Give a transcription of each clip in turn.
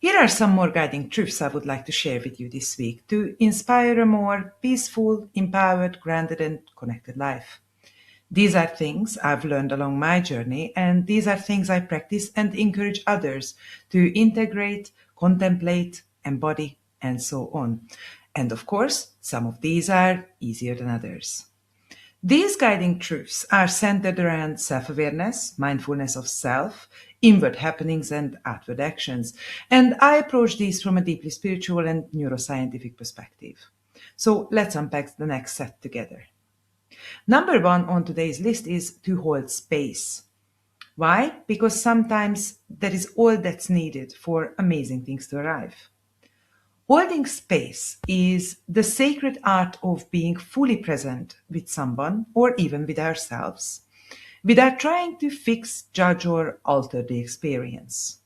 Here are some more guiding truths I would like to share with you this week to inspire a more peaceful, empowered, grounded, and connected life. These are things I've learned along my journey, and these are things I practice and encourage others to integrate, contemplate, embody, and so on. And of course, some of these are easier than others. These guiding truths are centered around self awareness, mindfulness of self, inward happenings, and outward actions. And I approach these from a deeply spiritual and neuroscientific perspective. So let's unpack the next set together. Number one on today's list is to hold space. Why? Because sometimes that is all that's needed for amazing things to arrive. Holding space is the sacred art of being fully present with someone or even with ourselves without trying to fix, judge, or alter the experience.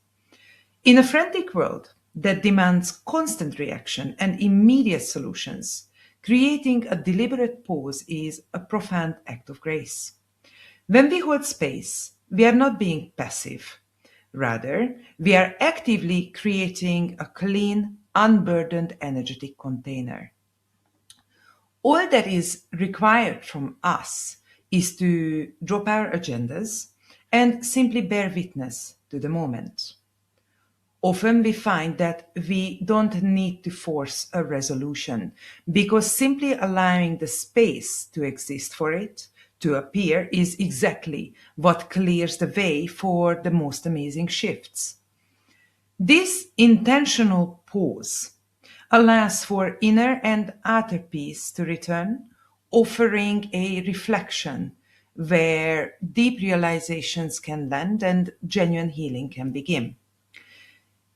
In a frantic world that demands constant reaction and immediate solutions, creating a deliberate pause is a profound act of grace. When we hold space, we are not being passive. Rather, we are actively creating a clean, unburdened energetic container. All that is required from us is to drop our agendas and simply bear witness to the moment. Often we find that we don't need to force a resolution because simply allowing the space to exist for it to appear is exactly what clears the way for the most amazing shifts. This intentional pause allows for inner and outer peace to return, offering a reflection where deep realizations can land and genuine healing can begin.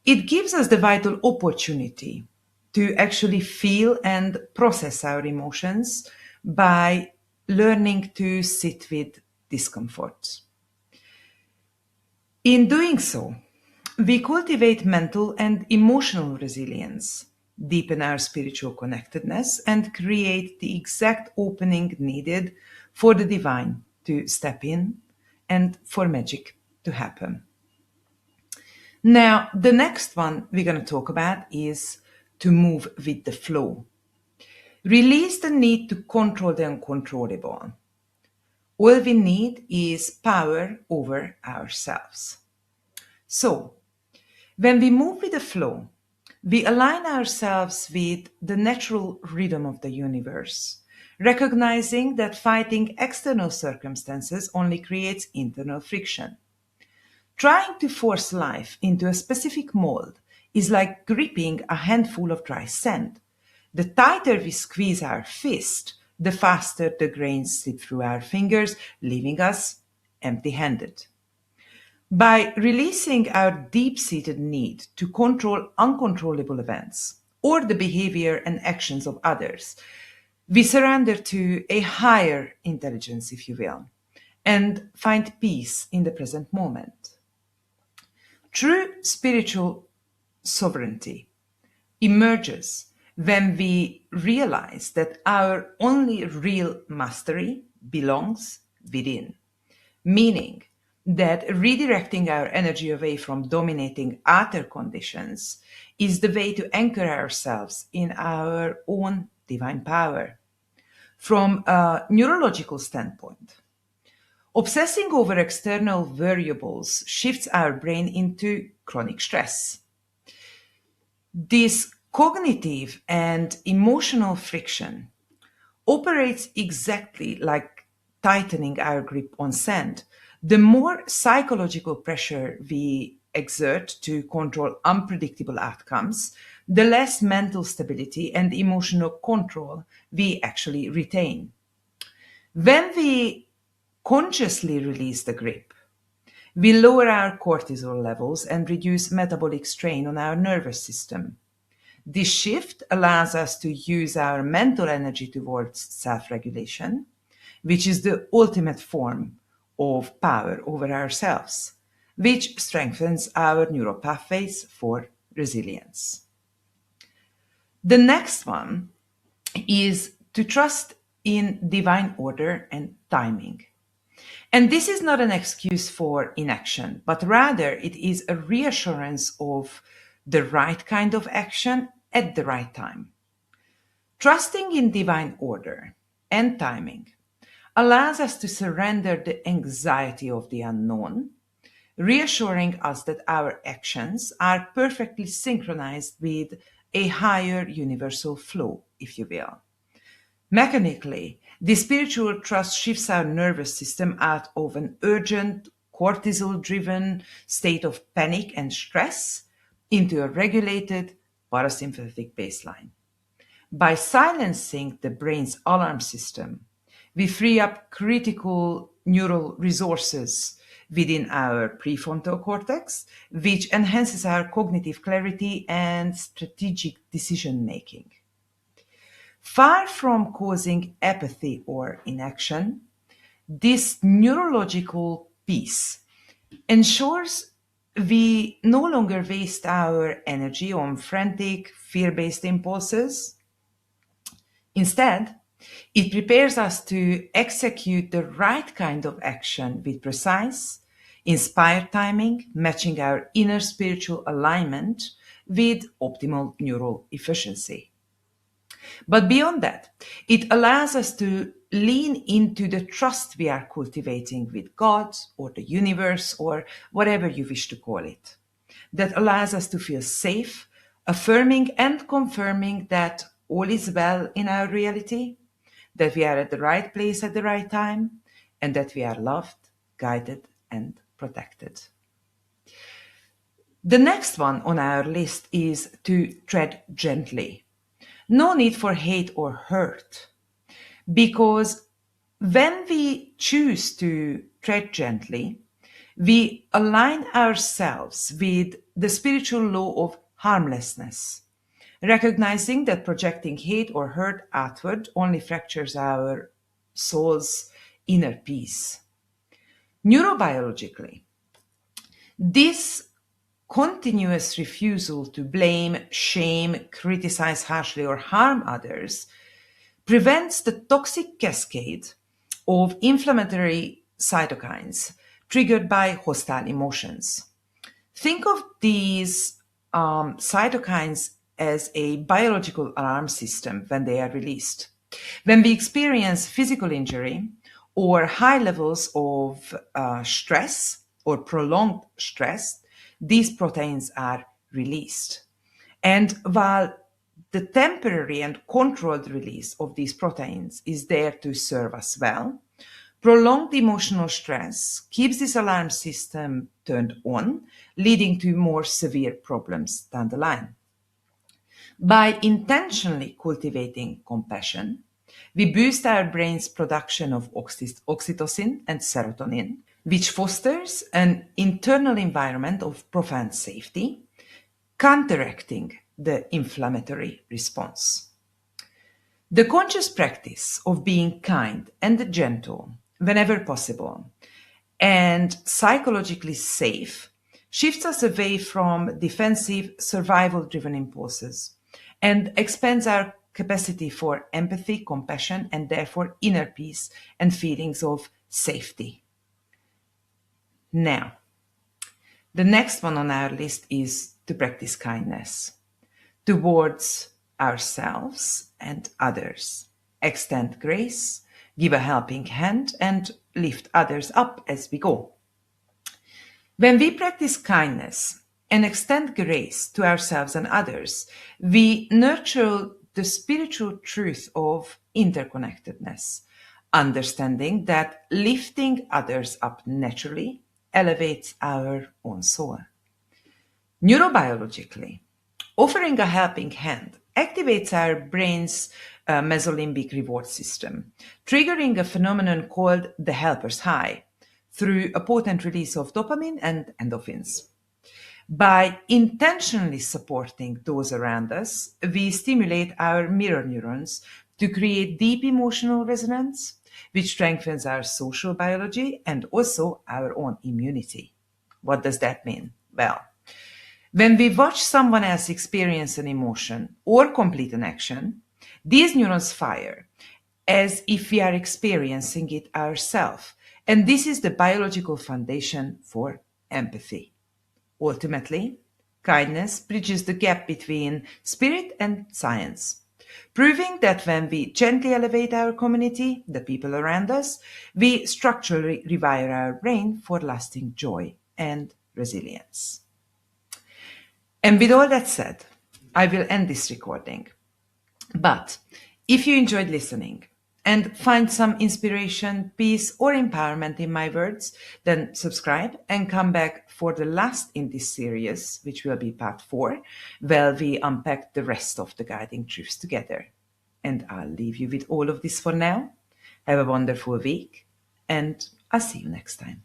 It gives us the vital opportunity to actually feel and process our emotions by learning to sit with discomfort. In doing so, we cultivate mental and emotional resilience, deepen our spiritual connectedness, and create the exact opening needed for the divine to step in and for magic to happen. Now, the next one we're going to talk about is to move with the flow. Release the need to control the uncontrollable. All we need is power over ourselves. So, when we move with the flow, we align ourselves with the natural rhythm of the universe, recognizing that fighting external circumstances only creates internal friction. Trying to force life into a specific mold is like gripping a handful of dry sand. The tighter we squeeze our fist, the faster the grains slip through our fingers, leaving us empty handed. By releasing our deep seated need to control uncontrollable events or the behavior and actions of others, we surrender to a higher intelligence, if you will, and find peace in the present moment. True spiritual sovereignty emerges when we realize that our only real mastery belongs within, meaning that redirecting our energy away from dominating outer conditions is the way to anchor ourselves in our own divine power. From a neurological standpoint, obsessing over external variables shifts our brain into chronic stress. This cognitive and emotional friction operates exactly like tightening our grip on sand. The more psychological pressure we exert to control unpredictable outcomes, the less mental stability and emotional control we actually retain. When we consciously release the grip, we lower our cortisol levels and reduce metabolic strain on our nervous system. This shift allows us to use our mental energy towards self regulation, which is the ultimate form of power over ourselves, which strengthens our neural pathways for resilience. The next one is to trust in divine order and timing. And this is not an excuse for inaction, but rather it is a reassurance of the right kind of action at the right time. Trusting in divine order and timing allows us to surrender the anxiety of the unknown, reassuring us that our actions are perfectly synchronized with a higher universal flow, if you will. Mechanically, the spiritual trust shifts our nervous system out of an urgent, cortisol driven state of panic and stress into a regulated parasympathetic baseline. By silencing the brain's alarm system, we free up critical neural resources within our prefrontal cortex, which enhances our cognitive clarity and strategic decision making. Far from causing apathy or inaction, this neurological peace ensures we no longer waste our energy on frantic, fear based impulses. Instead, it prepares us to execute the right kind of action with precise, inspired timing, matching our inner spiritual alignment with optimal neural efficiency. But beyond that, it allows us to lean into the trust we are cultivating with God or the universe or whatever you wish to call it. That allows us to feel safe, affirming and confirming that all is well in our reality, that we are at the right place at the right time, and that we are loved, guided, and protected. The next one on our list is to tread gently. No need for hate or hurt, because when we choose to tread gently, we align ourselves with the spiritual law of harmlessness, recognizing that projecting hate or hurt outward only fractures our soul's inner peace. Neurobiologically, this continuous refusal to blame, shame, criticize harshly, or harm others prevents the toxic cascade of inflammatory cytokines triggered by hostile emotions. Think of these cytokines as a biological alarm system when they are released. When we experience physical injury or high levels of stress or prolonged stress, these proteins are released. And while the temporary and controlled release of these proteins is there to serve us well, prolonged emotional stress keeps this alarm system turned on, leading to more severe problems down the line. By intentionally cultivating compassion, we boost our brain's production of oxytocin and serotonin, which fosters an internal environment of profound safety, counteracting the inflammatory response. The conscious practice of being kind and gentle whenever possible and psychologically safe shifts us away from defensive, survival driven impulses and expands our capacity for empathy, compassion, and therefore inner peace and feelings of safety. Now, the next one on our list is to practice kindness towards ourselves and others. Extend grace, give a helping hand, and lift others up as we go. When we practice kindness and extend grace to ourselves and others, we nurture the spiritual truth of interconnectedness, understanding that lifting others up naturally elevates our own soul. Neurobiologically, offering a helping hand activates our brain's mesolimbic reward system, triggering a phenomenon called the helper's high through a potent release of dopamine and endorphins. By intentionally supporting those around us, we stimulate our mirror neurons to create deep emotional resonance, which strengthens our social biology and also our own immunity. What does that mean? Well, when we watch someone else experience an emotion or complete an action, these neurons fire as if we are experiencing it ourselves. And this is the biological foundation for empathy. Ultimately, Kindness bridges the gap between spirit and science, proving that when we gently elevate our community, the people around us, we structurally rewire our brain for lasting joy and resilience. And with all that said, I will end this recording. But if you enjoyed listening and find some inspiration, peace, or empowerment in my words, then subscribe and come back for the last in this series, which will be part 4, where we unpack the rest of the guiding truths together. And I'll leave you with all of this for now. Have a wonderful week, and I'll see you next time.